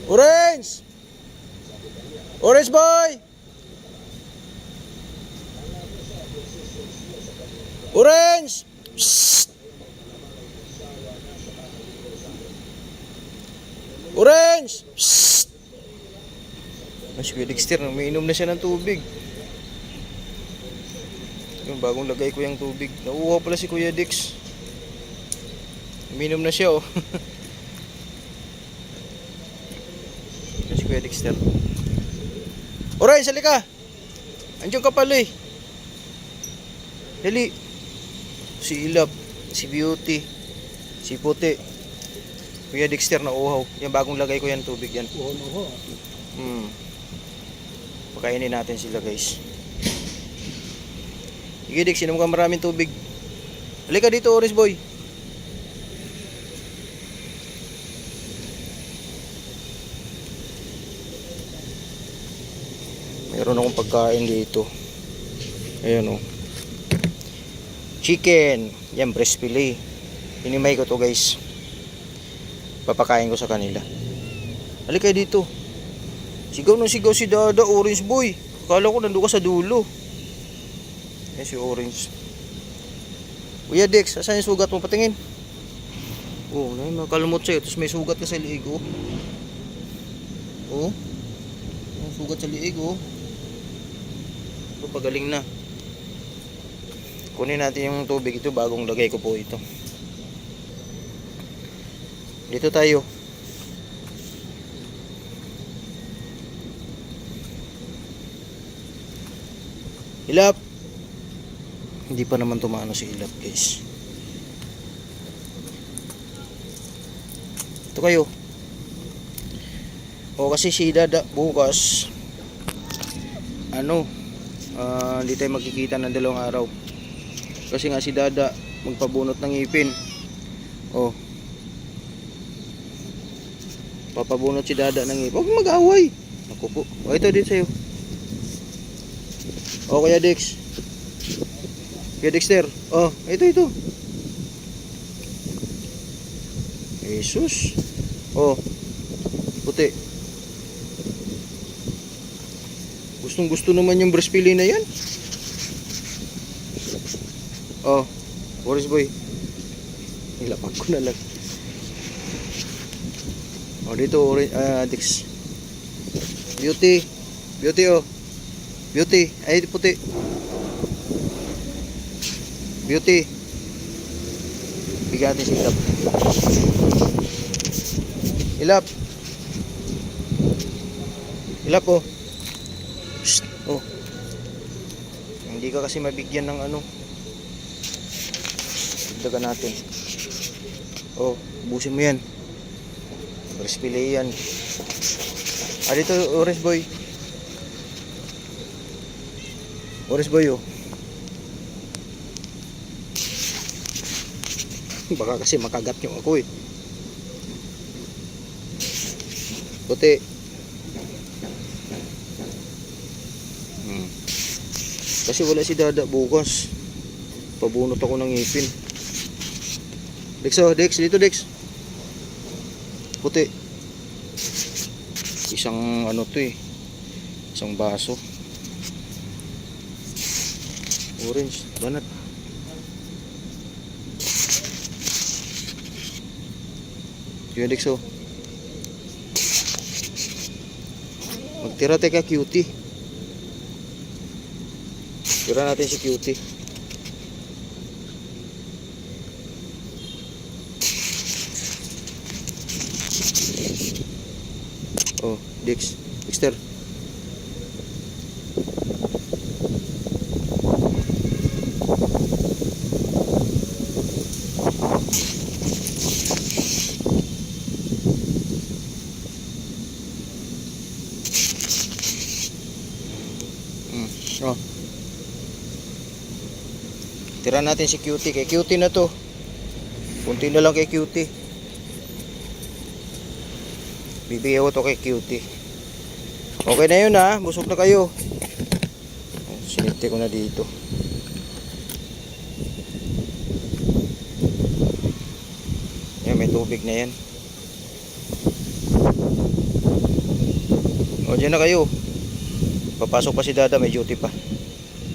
Orange! Orange boy! Orange! Psst! Orange! Psst! Mas Kuya Dexter, umiinom na siya ng tubig. Yung bagong lagay ko yung tubig. Nauuhaw pala si Kuya Dex. Umiinom na siya, oh. Yan si Kuya Dexter. Orange, halika! Andiyan ka pala eh. Dali. Si Ilap, si Beauty, si Puti. Kuya Dexter na uhaw. Yung bagong lagay ko yan tubig yan. Pakainin natin sila guys. Sige Dex, inom ka maraming tubig. Halika dito Orange boy. Meron akong pagkain dito. Ayan o. Chicken. Yan, breast fillet. Hinimay ko to guys. Papakain ko sa kanila. Halika dito. Sigaw na sigaw si Dada, Orange boy. Akala ko nandun ka sa dulo. Yan si Orange. Kuya Dex, asan yung sugat mo? Patingin. Oh, makalimot sa'yo. Tapos may sugat ka sa liig, oh. Oh. May sugat sa liig, oh. Ito, pagaling na. Kunin natin yung tubig. Ito, bagong lagay ko po ito. Dito tayo. Ilap. Hindi pa naman tumano si Ilap guys. Ito kayo. O kasi si Dada bukas hindi tayo magkikita ng 2 araw. Kasi nga si Dada magpabunot ng ngipin. O papabunot si Dada ng ngipin. Huwag mag-away. Ako po. O ito din sa'yo. O Kuya Dex. Kuya Dexter. O ito. Jesus. O puti. Gustong gusto naman yung breast fillet na yan. O Orange boy. Nilapag ko na lang. O dito Dex. Beauty. Beauty o. Beauty. Ay puti. Beauty. Bigyan natin si Ilap. Ilap. Ilap oh. Psst. Oh. Hindi ka kasi mabigyan ng ano. Dagdagan natin. Oh, ubusin mo yan. Breast fillet yan. Dito Orange boy. Orange boy oh. Baka kasi makagat yung ako eh. Puti. Kasi wala si Dada bukas. Pabunot ako ng ngipin. Dex oh, Dex, dito Dex. Puti. Isang ano to eh. Isang baso. Orange, banat. Yun Dex oh. Magtira tayo ka Cutie. Tira natin si Cutie. Oh, Dex, Dexter. Oh. Tira natin si Cutie. Kay Cutie na to. Kunti na lang kay Cutie. Bibigyan ko to kay Cutie. Okay na yun ha. Busog na kayo. Sinipte ko na dito. Yan, may tubig na yan. O, dyan na kayo. Papasok pa si Dada, may duty pa.